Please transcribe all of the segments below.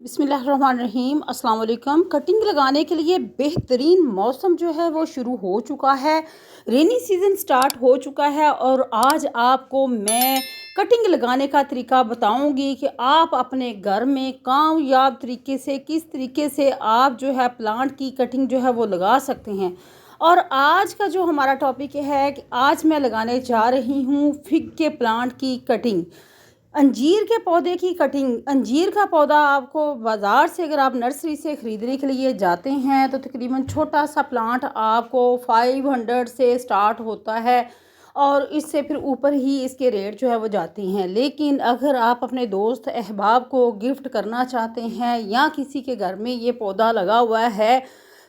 बिस्मिल्लाहिर्रहमानिर्रहीम अस्सलाम वालेकुम। कटिंग लगाने के लिए बेहतरीन मौसम जो है वो शुरू हो चुका है। रेनी सीज़न स्टार्ट हो चुका है और आज आपको मैं कटिंग लगाने का तरीका बताऊंगी कि आप अपने घर में कामयाब तरीके से किस तरीके से आप जो है प्लांट की कटिंग जो है वो लगा सकते हैं। और आज का जो हमारा टॉपिक है कि आज मैं लगाने जा रही हूँ फिग के प्लांट की कटिंग। अंजीर के पौधे की कटिंग। अंजीर का पौधा आपको बाज़ार से अगर आप नर्सरी से ख़रीदने के लिए जाते हैं तो तकरीबन छोटा सा प्लांट आपको 500 से स्टार्ट होता है और इससे फिर ऊपर ही इसके रेट जो है वो जाते हैं। लेकिन अगर आप अपने दोस्त अहबाब को गिफ्ट करना चाहते हैं या किसी के घर में ये पौधा लगा हुआ है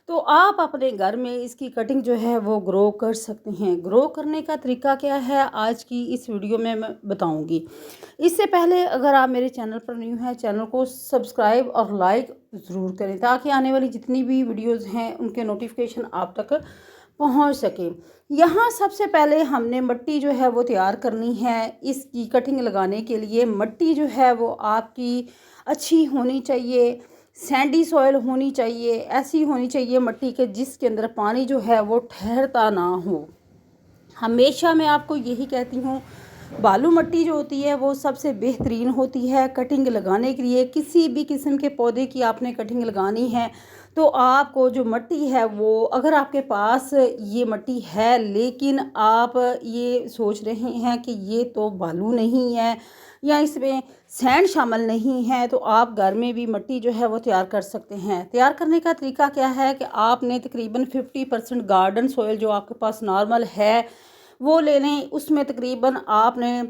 तो आप अपने घर में इसकी कटिंग जो है वो ग्रो कर सकते हैं। ग्रो करने का तरीका क्या है आज की इस वीडियो में मैं बताऊंगी। इससे पहले अगर आप मेरे चैनल पर न्यू हैं, चैनल को सब्सक्राइब और लाइक ज़रूर करें ताकि आने वाली जितनी भी वीडियोस हैं उनके नोटिफिकेशन आप तक पहुंच सके। यहाँ सबसे पहले हमने मिट्टी जो है वो तैयार करनी है। इसकी कटिंग लगाने के लिए मिट्टी जो है वो आपकी अच्छी होनी चाहिए, सैंडी सॉइल होनी चाहिए, ऐसी होनी चाहिए मिट्टी के जिसके अंदर पानी जो है वो ठहरता ना हो। हमेशा मैं आपको यही कहती हूँ, बालू मिट्टी जो होती है वो सबसे बेहतरीन होती है कटिंग लगाने के लिए। किसी भी किस्म के पौधे की आपने कटिंग लगानी है तो आपको जो मिट्टी है वो, अगर आपके पास ये मिट्टी है लेकिन आप ये सोच रहे हैं कि ये तो बालू नहीं है या इसमें सैंड शामिल नहीं है, तो आप घर में भी मिट्टी जो है वो तैयार कर सकते हैं। तैयार करने का तरीका क्या है कि आपने तकरीबन 50% गार्डन सॉइल जो आपके पास नॉर्मल है वो ले लें। उसमें तकरीबन आपने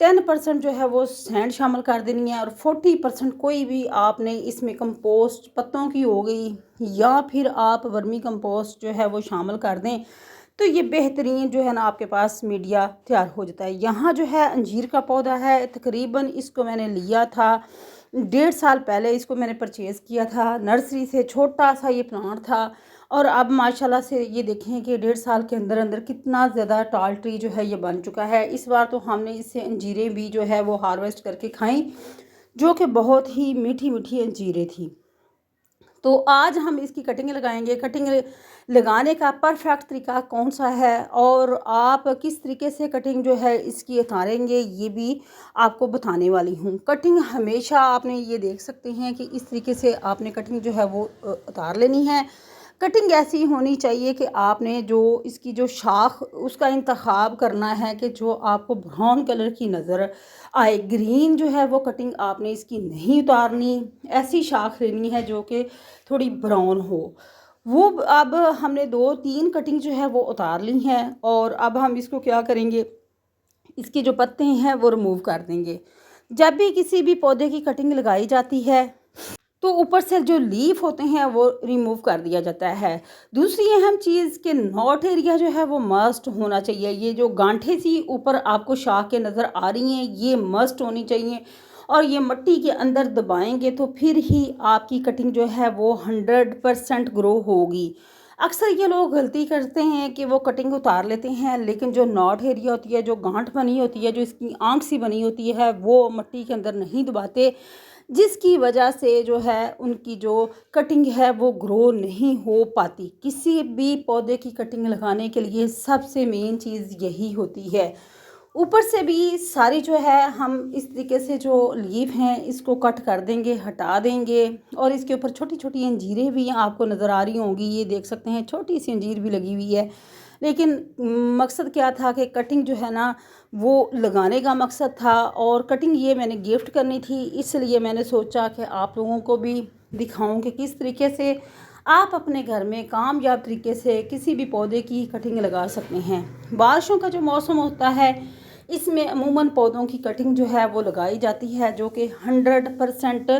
10% जो है वो सैंड शामिल कर देनी है और 40% कोई भी आपने इसमें कंपोस्ट पत्तों की हो गई या फिर आप वर्मी कंपोस्ट जो है वो शामिल कर दें तो ये बेहतरीन जो है ना आपके पास मीडिया तैयार हो जाता है। यहाँ जो है अंजीर का पौधा है, तकरीबन इसको मैंने लिया था 1.5 साल पहले, इसको मैंने परचेज़ किया था नर्सरी से। छोटा सा ये प्लांट था और अब माशाल्लाह से ये देखें कि 1.5 साल के अंदर अंदर कितना ज़्यादा टाल ट्री जो है ये बन चुका है। इस बार तो हमने इससे अंजीरें भी जो है वो हार्वेस्ट करके खाई जो कि बहुत ही मीठी मीठी अंजीरें थी। तो आज हम इसकी कटिंग लगाएंगे। कटिंग लगाने का परफेक्ट तरीका कौन सा है और आप किस तरीके से कटिंग जो है इसकी उतारेंगे ये भी आपको बताने वाली हूँ। कटिंग हमेशा आपने ये देख सकते हैं कि इस तरीके से आपने कटिंग जो है वो उतार लेनी है। कटिंग ऐसी होनी चाहिए कि आपने जो इसकी जो शाख उसका इंतखाब करना है कि जो आपको ब्राउन कलर की नज़र आए। ग्रीन जो है वो कटिंग आपने इसकी नहीं उतारनी, ऐसी शाख लेनी है जो कि थोड़ी ब्राउन हो। वो अब हमने 2-3 कटिंग जो है वो उतार ली हैं और अब हम इसको क्या करेंगे, इसके जो पत्ते हैं वो रिमूव कर देंगे। जब भी किसी भी पौधे की कटिंग लगाई जाती है तो ऊपर से जो लीफ होते हैं वो रिमूव कर दिया जाता है। दूसरी अहम चीज़ कि नॉट एरिया जो है वो मस्ट होना चाहिए। ये जो गांठें सी ऊपर आपको शाख के नज़र आ रही हैं ये मस्ट होनी चाहिए और ये मिट्टी के अंदर दबाएंगे तो फिर ही आपकी कटिंग जो है वो 100% ग्रो होगी। अक्सर ये लोग गलती करते हैं कि वो कटिंग उतार लेते हैं लेकिन जो नॉट एरिया होती है, जो गांठ बनी होती है, जो इसकी आंख सी बनी होती है वो मिट्टी के अंदर नहीं दबाते, जिसकी वजह से जो है उनकी जो कटिंग है वो ग्रो नहीं हो पाती। किसी भी पौधे की कटिंग लगाने के लिए सबसे मेन चीज़ यही होती है। ऊपर से भी सारी जो है हम इस तरीके से जो लीफ हैं इसको कट कर देंगे, हटा देंगे और इसके ऊपर छोटी छोटी अंजीरें भी आपको नज़र आ रही होंगी। ये देख सकते हैं छोटी सी अंजीर भी लगी हुई है। लेकिन मकसद क्या था कि कटिंग जो है ना वो लगाने का मकसद था और कटिंग ये मैंने गिफ्ट करनी थी, इसलिए मैंने सोचा कि आप लोगों को भी दिखाऊं कि किस तरीके से आप अपने घर में कामयाब तरीके से किसी भी पौधे की कटिंग लगा सकते हैं। बारिशों का जो मौसम होता है इसमें अमूमन पौधों की कटिंग जो है वो लगाई जाती है जो कि 100%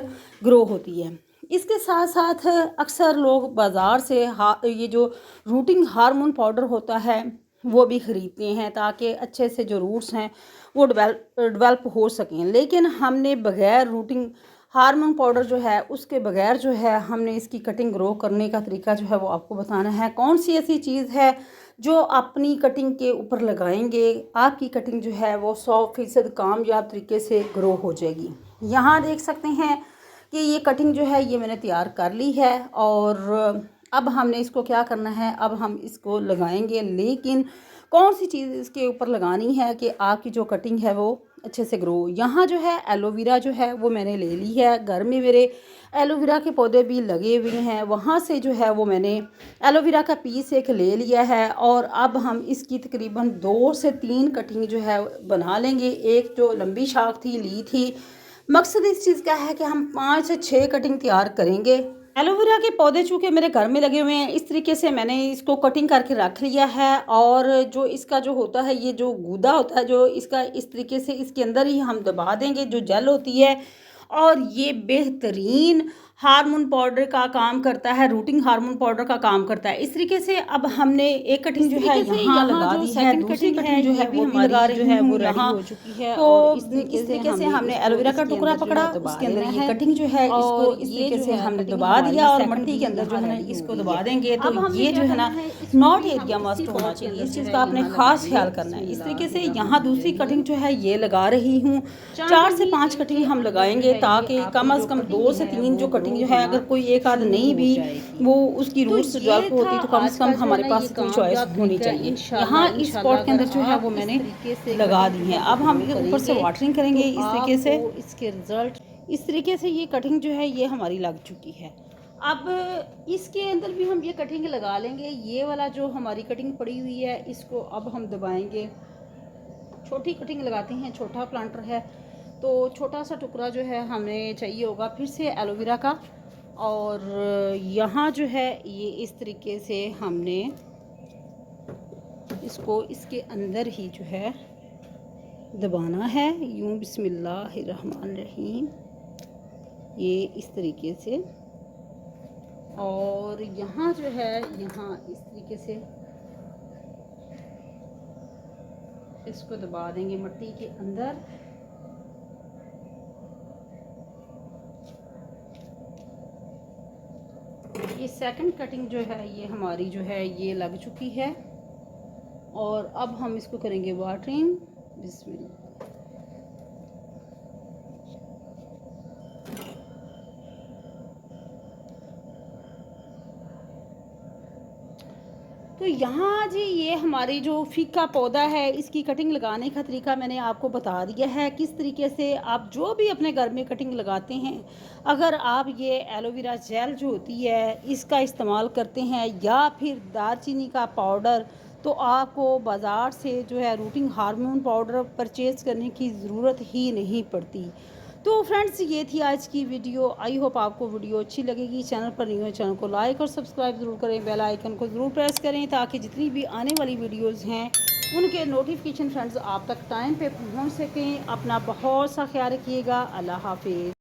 ग्रो होती है। इसके साथ साथ अक्सर लोग बाज़ार से ये जो रूटिंग हार्मोन पाउडर होता है वो भी ख़रीदते हैं ताकि अच्छे से जो रूट्स हैं वो डेवलप हो सकें। लेकिन हमने बग़ैर रूटिंग हार्मोन पाउडर जो है उसके बगैर जो है हमने इसकी कटिंग ग्रो करने का तरीका जो है वो आपको बताना है। कौन सी ऐसी चीज़ है जो अपनी कटिंग के ऊपर लगाएंगे आपकी कटिंग जो है वो 100% कामयाब तरीके से ग्रो हो जाएगी। यहाँ देख सकते हैं कि ये कटिंग जो है ये मैंने तैयार कर ली है और अब हमने इसको क्या करना है, अब हम इसको लगाएंगे। लेकिन कौन सी चीज़ इसके ऊपर लगानी है कि आपकी जो कटिंग है वो अच्छे से ग्रो। यहाँ जो है एलोवेरा जो है वो मैंने ले ली है, घर में मेरे एलोवेरा के पौधे भी लगे हुए हैं, वहाँ से जो है वो मैंने एलोवेरा का पीस एक ले लिया है और अब हम इसकी तकरीबन 2 से 3 कटिंग जो है बना लेंगे। एक जो लंबी शाख थी ली थी, मकसद इस चीज़ का है कि हम 5 से 6 कटिंग तैयार करेंगे। एलोवेरा के पौधे चूँकि मेरे घर में लगे हुए हैं, इस तरीके से मैंने इसको कटिंग करके रख लिया है और जो इसका जो होता है, ये जो गूदा होता है जो इसका, इस तरीके से इसके अंदर ही हम दबा देंगे जो जेल होती है और ये बेहतरीन हार्मोन पाउडर का काम करता है, रूटिंग हार्मोन पाउडर का काम करता है। इस तरीके से अब हमने एक कटिंग जो है यहाँ लगा दी है, दूसरी कटिंग जो है वो भी लगा रही है, वो रेडी हो चुकी है। तो इस तरीके से हमने एलोवेरा का टुकड़ा पकड़ा, उसके अंदर ये कटिंग जो है इसको इस तरीके से हमने दबा दिया और मिट्टी के अंदर जो है ना इसको दबा देंगे। तो ये जो है ना नॉट एरिया मस्ट होना चाहिए, इस चीज़ का आपने खास ख्याल करना है। इस तरीके से यहाँ दूसरी कटिंग जो है ये लगा रही हूँ। 4 से 5 कटिंग हम लगाएंगे ताकि कम से कम 2 से 3 जो कटिंग जो है, अगर कोई एक आध नहीं भी वो उसकी रूट्स डेवलप होती तो कम से कम हमारे पास कोई चॉइस होनी चाहिए। यहाँ इस पॉट के अंदर जो है वो मैंने लगा दी है। अब हम ऊपर से वाटरिंग करेंगे इस तरीके से। इसके रिजल्ट इस तरीके से ये कटिंग जो है ये हमारी लग चुकी है। अब इसके अंदर भी हम ये कटिंग लगा लेंगे। ये वाला जो हमारी कटिंग पड़ी हुई है इसको अब हम दबाएंगे। छोटी कटिंग लगाते हैं, छोटा प्लांटर है तो छोटा सा टुकड़ा जो है हमें चाहिए होगा फिर से एलोवेरा का। और यहाँ जो है ये इस तरीके से हमने इसको इसके अंदर ही जो है दबाना है, यूँ बिस्मिल्लाहिर्रहमानिर्रहीम, ये इस तरीके से। और यहाँ जो है यहाँ इस तरीके से इसको दबा देंगे मिट्टी के अंदर। ये सेकंड कटिंग जो है ये हमारी जो है ये लग चुकी है और अब हम इसको करेंगे वाटरिंग। बिस्मिल्लाह। तो यहाँ जी ये हमारी जो फीका पौधा है इसकी कटिंग लगाने का तरीका मैंने आपको बता दिया है। किस तरीके से आप जो भी अपने घर में कटिंग लगाते हैं, अगर आप ये एलोवेरा जेल जो होती है इसका इस्तेमाल करते हैं या फिर दालचीनी का पाउडर, तो आपको बाज़ार से जो है रूटिंग हार्मोन पाउडर परचेज़ करने की ज़रूरत ही नहीं पड़ती। तो फ्रेंड्स ये थी आज की वीडियो। आई होप आपको वीडियो अच्छी लगेगी। चैनल पर नहीं हो चैनल को लाइक और सब्सक्राइब ज़रूर करें, बेल आइकन को ज़रूर प्रेस करें ताकि जितनी भी आने वाली वीडियोस हैं उनके नोटिफिकेशन फ्रेंड्स आप तक टाइम पे पहुंच सकें। अपना बहुत सा ख्याल रखिएगा। अल्लाह हाफिज़।